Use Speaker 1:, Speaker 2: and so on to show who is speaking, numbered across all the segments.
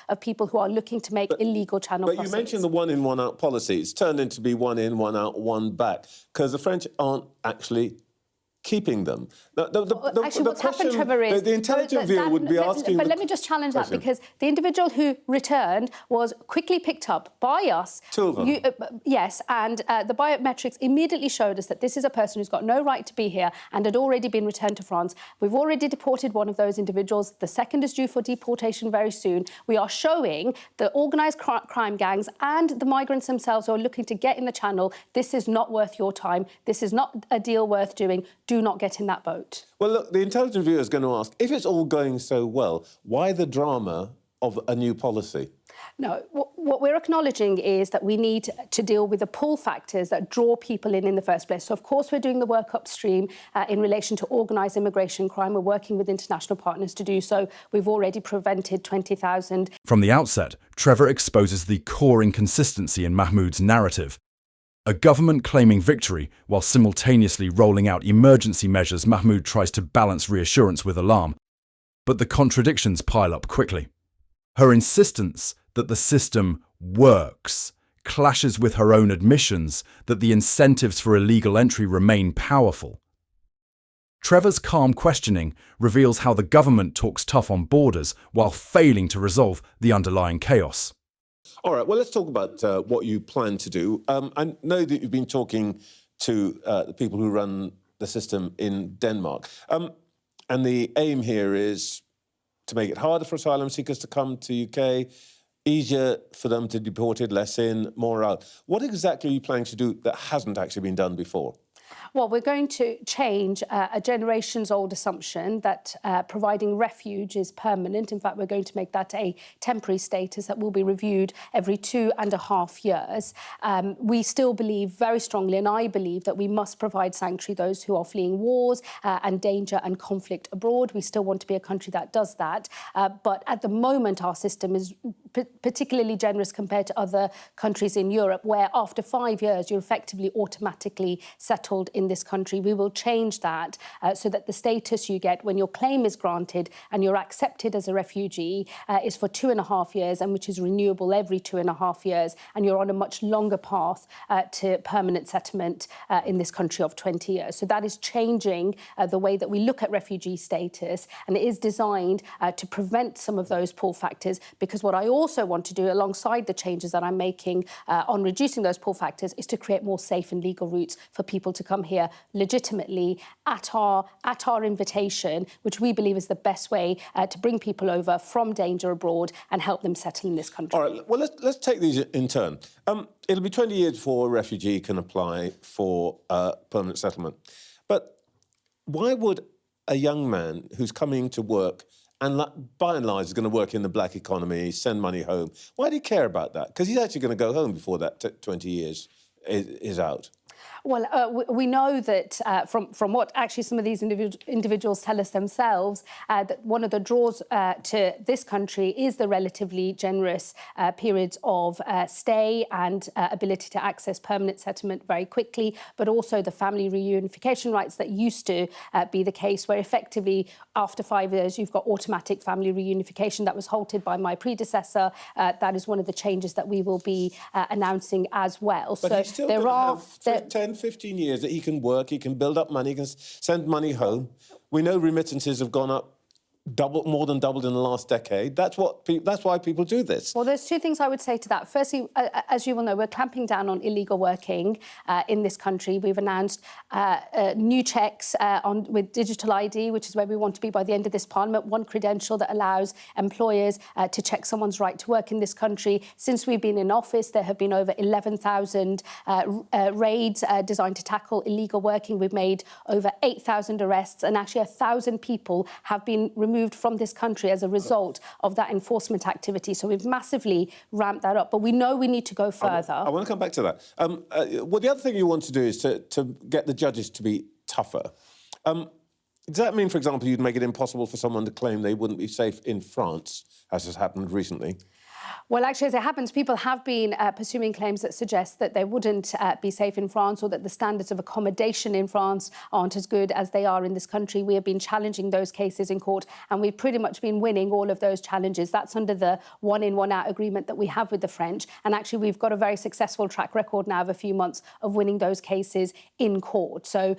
Speaker 1: of people who are looking to make illegal channel crossings.
Speaker 2: But you mentioned the one in, one out policy. It's turned into be one in, one out, one back, because the French aren't actually keeping them.
Speaker 1: Actually, what's happened, Trevor, is...
Speaker 2: The intelligent view would be asking...
Speaker 1: But let me just challenge that, because the individual who returned was quickly picked up by us.
Speaker 2: Two of them.
Speaker 1: Yes, and the biometrics immediately showed us that this is a person who's got no right to be here and had already been returned to France. We've already deported one of those individuals. The second is due for deportation very soon. We are showing the organised crime gangs and the migrants themselves who are looking to get in the channel, this is not worth your time. This is not a deal worth doing. Do not get in that boat.
Speaker 2: Well, look, the intelligent viewer is going to ask, if it's all going so well, why the drama of a new policy?
Speaker 1: No, what we're acknowledging is that we need to deal with the pull factors that draw people in the first place. So, of course, we're doing the work upstream in relation to organised immigration crime. We're working with international partners to do so. We've already prevented 20,000.
Speaker 3: From the outset, Trevor exposes the core inconsistency in Mahmood's narrative. A government claiming victory while simultaneously rolling out emergency measures, Mahmood tries to balance reassurance with alarm. But the contradictions pile up quickly. Her insistence that the system works clashes with her own admissions that the incentives for illegal entry remain powerful. Trevor's calm questioning reveals how the government talks tough on borders while failing to resolve the underlying chaos.
Speaker 2: All right, well, let's talk about what you plan to do. I know that you've been talking to the people who run the system in Denmark. And the aim here is to make it harder for asylum seekers to come to UK, easier for them to be deported, less in, more out. What exactly are you planning to do that hasn't actually been done before?
Speaker 1: Well, we're going to change a generations-old assumption that providing refuge is permanent. In fact, we're going to make that a temporary status that will be reviewed every 2.5 years. We still believe very strongly, and I believe, that we must provide sanctuary those who are fleeing wars and danger and conflict abroad. We still want to be a country that does that. But at the moment, our system is particularly generous compared to other countries in Europe, where after 5 years, you're effectively automatically settled in this country. We will change that so that the status you get when your claim is granted and you're accepted as a refugee is for 2.5 years, and which is renewable every 2.5 years, and you're on a much longer path to permanent settlement in this country of 20 years. So that is changing the way that we look at refugee status, and it is designed to prevent some of those pull factors, because what I also want to do alongside the changes that I'm making on reducing those pull factors is to create more safe and legal routes for people to come here legitimately at our invitation, which we believe is the best way to bring people over from danger abroad and help them settle in this country.
Speaker 2: All right, well, let's take these in turn. It'll be 20 years before a refugee can apply for permanent settlement. But why would a young man who's coming to work and by and large is going to work in the black economy, send money home, why do you care about that? Because he's actually going to go home before that 20 years is out.
Speaker 1: Well, we know that from what actually some of these individuals tell us themselves, that one of the draws to this country is the relatively generous periods of stay and ability to access permanent settlement very quickly, but also the family reunification rights that used to be the case, where effectively after 5 years you've got automatic family reunification. That was halted by my predecessor. That is one of the changes that we will be announcing as well.
Speaker 2: But
Speaker 1: so
Speaker 2: he's still
Speaker 1: there are
Speaker 2: 10, 15 years that he can work, he can build up money, he can send money home. We know remittances have gone up more than doubled in the last decade. That's why people do this.
Speaker 1: Well, there's two things I would say to that. Firstly, as you will know, we're clamping down on illegal working in this country. We've announced new checks with digital ID, which is where we want to be by the end of this Parliament, one credential that allows employers to check someone's right to work in this country. Since we've been in office, there have been over 11,000 raids designed to tackle illegal working. We've made over 8,000 arrests, and actually 1,000 people have been removed from this country as a result of that enforcement activity. So we've massively ramped that up, but we know we need to go further.
Speaker 2: I want to come back to that. Well, the other thing you want to do is to get the judges to be tougher. Does that mean, for example, you'd make it impossible for someone to claim they wouldn't be safe in France, as has happened recently?
Speaker 1: Well, actually, as it happens, people have been pursuing claims that suggest that they wouldn't be safe in France, or that the standards of accommodation in France aren't as good as they are in this country. We have been challenging those cases in court, and we've pretty much been winning all of those challenges. That's under the one-in, one-out agreement that we have with the French. And actually, we've got a very successful track record now of a few months of winning those cases in court. So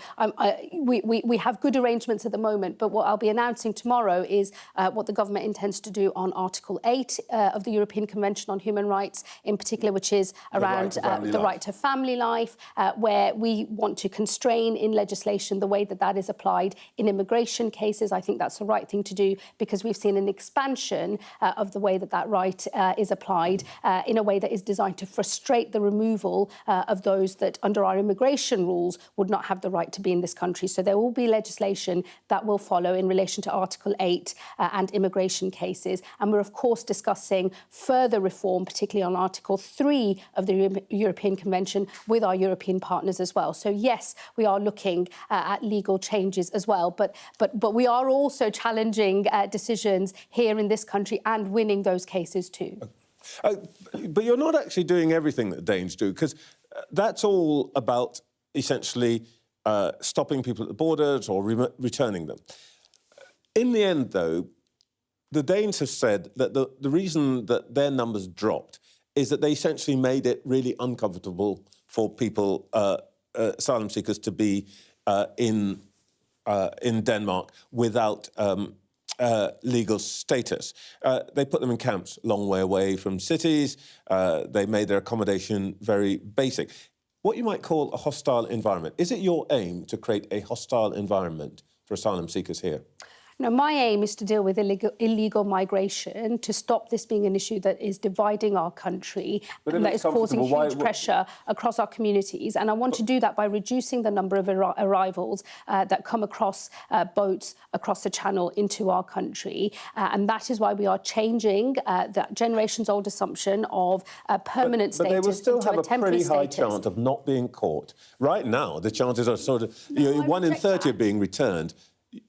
Speaker 1: we have good arrangements at the moment. But what I'll be announcing tomorrow is what the government intends to do on Article 8 of the European Convention on Human Rights, in particular, which is around the right to family life, where we want to constrain in legislation the way that that is applied in immigration cases. I think that's the right thing to do, because we've seen an expansion of the way that that right is applied in a way that is designed to frustrate the removal of those that, under our immigration rules, would not have the right to be in this country. So there will be legislation that will follow in relation to Article 8 and immigration cases. And we're, of course, discussing further reform, particularly on Article 3 of the European Convention, with our European partners as well. So yes, we are looking at legal changes as well, but we are also challenging decisions here in this country and winning those cases too.
Speaker 2: But you're not actually doing everything that Danes do, because that's all about essentially stopping people at the borders or returning them. In the end, though, the Danes have said that the reason that their numbers dropped is that they essentially made it really uncomfortable for people, asylum seekers, to be in Denmark without legal status. They put them in camps a long way away from cities. They made their accommodation very basic. What you might call a hostile environment. Is it your aim to create a hostile environment for asylum seekers here?
Speaker 1: No, my aim is to deal with illegal migration, to stop this being an issue that is dividing our country and that is causing huge pressure across our communities. And I want to do that by reducing the number of arrivals that come across boats across the Channel into our country. And that is why we are changing that generations-old assumption of permanent status
Speaker 2: into a temporary status. But they will still have a pretty high chance of not being caught. Right now, the chances are sort of 1 in 30 are being returned.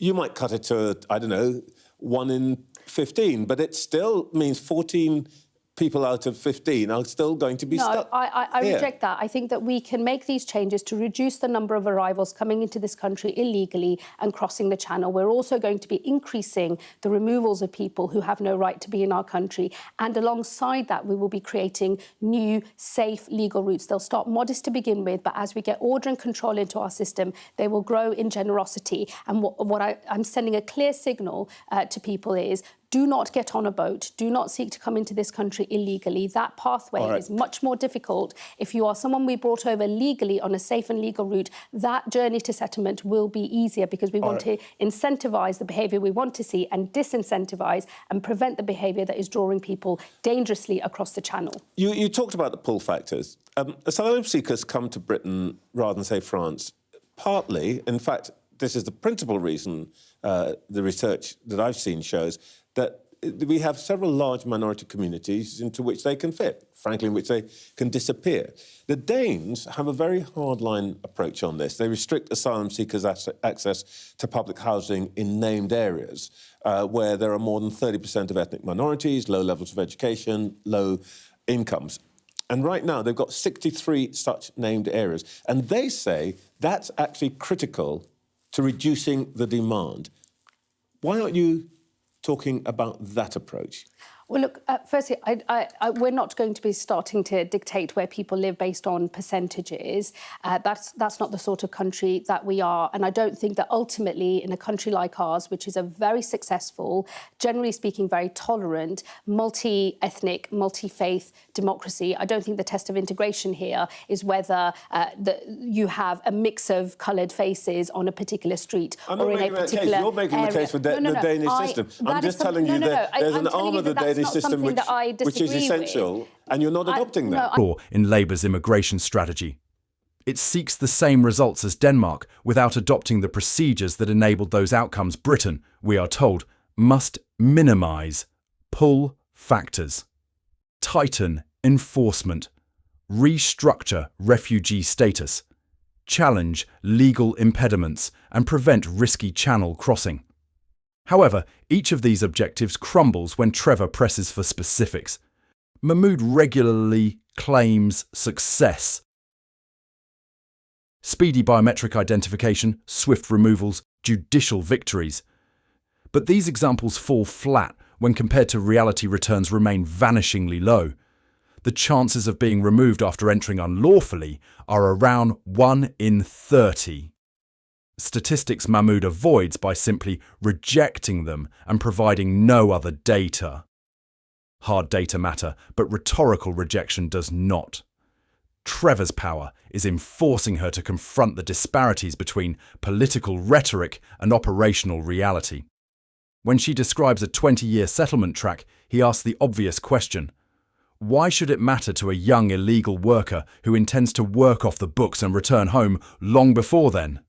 Speaker 2: You might cut it to, I don't know, 1 in 15, but it still means 14 people out of 15 are still going to be stuck.
Speaker 1: No, I reject that. I think that we can make these changes to reduce the number of arrivals coming into this country illegally and crossing the Channel. We're also going to be increasing the removals of people who have no right to be in our country. And alongside that, we will be creating new, safe, legal routes. They'll start modest to begin with, but as we get order and control into our system, they will grow in generosity. And I'm sending a clear signal to people is, do not get on a boat. Do not seek to come into this country illegally. That pathway is much more difficult. If you are someone we brought over legally on a safe and legal route, that journey to settlement will be easier, because we want to incentivise the behaviour we want to see and disincentivise and prevent the behaviour that is drawing people dangerously across the Channel.
Speaker 2: You talked about the pull factors. Asylum seekers come to Britain rather than, say, France, partly, in fact, this is the principal reason the research that I've seen shows, that we have several large minority communities into which they can fit, frankly, in which they can disappear. The Danes have a very hardline approach on this. They restrict asylum seekers' access to public housing in named areas where there are more than 30% of ethnic minorities, low levels of education, low incomes. And right now, they've got 63 such named areas. And they say that's actually critical to reducing the demand. Why aren't you talking about that approach?
Speaker 1: Well, look, firstly, we're not going to be starting to dictate where people live based on percentages. That's not the sort of country that we are. And I don't think that ultimately in a country like ours, which is a very successful, generally speaking, very tolerant, multi-ethnic, multi-faith democracy, I don't think the test of integration here is whether you have a mix of coloured faces on a particular street or in a particular area.
Speaker 2: You're making the case for the Danish system. I'm just telling you that there's an arm of the Danish system which is essential, and you're not adopting that.
Speaker 3: In Labour's immigration strategy, it seeks the same results as Denmark without adopting the procedures that enabled those outcomes. Britain, we are told, must minimise pull factors, tighten enforcement, restructure refugee status, challenge legal impediments and prevent risky channel crossing. However, each of these objectives crumbles when Trevor presses for specifics. Mahmood regularly claims success. Speedy biometric identification, swift removals, judicial victories. But these examples fall flat when compared to reality returns remain vanishingly low. The chances of being removed after entering unlawfully are around 1 in 30. Statistics Mahmood avoids by simply rejecting them and providing no other data. Hard data matter, but rhetorical rejection does not. Trevor's power is in forcing her to confront the disparities between political rhetoric and operational reality. When she describes a 20-year settlement track, he asks the obvious question: why should it matter to a young illegal worker who intends to work off the books and return home long before then?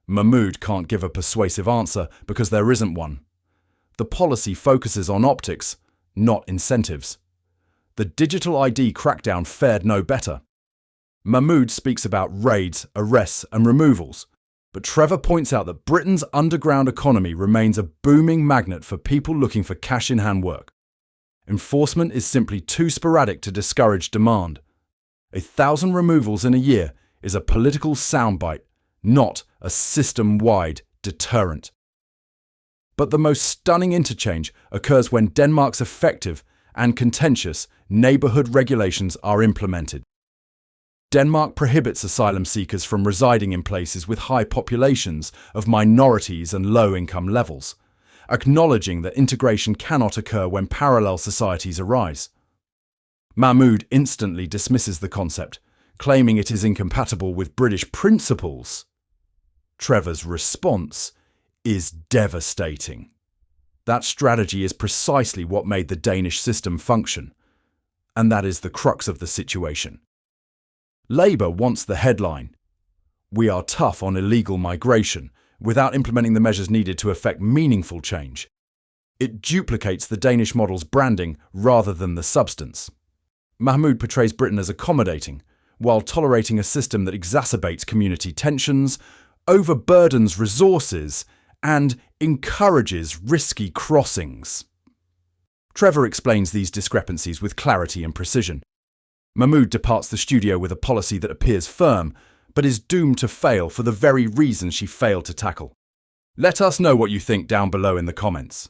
Speaker 3: Mahmood can't give a persuasive answer because there isn't one. The policy focuses on optics, not incentives. The digital ID crackdown fared no better. Mahmood speaks about raids, arrests and removals, but Trevor points out that Britain's underground economy remains a booming magnet for people looking for cash-in-hand work. Enforcement is simply too sporadic to discourage demand. 1,000 removals in a year is a political soundbite, not a system-wide deterrent. But the most stunning interchange occurs when Denmark's effective and contentious neighbourhood regulations are implemented. Denmark prohibits asylum seekers from residing in places with high populations of minorities and low-income levels, acknowledging that integration cannot occur when parallel societies arise. Mahmood instantly dismisses the concept, claiming it is incompatible with British principles. Trevor's response is devastating. That strategy is precisely what made the Danish system function, and that is the crux of the situation. Labour wants the headline, "We are tough on illegal migration," without implementing the measures needed to effect meaningful change. It duplicates the Danish model's branding rather than the substance. Mahmood portrays Britain as accommodating, while tolerating a system that exacerbates community tensions, overburdens resources, and encourages risky crossings. Trevor explains these discrepancies with clarity and precision. Mahmood departs the studio with a policy that appears firm, but is doomed to fail for the very reason she failed to tackle. Let us know what you think down below in the comments.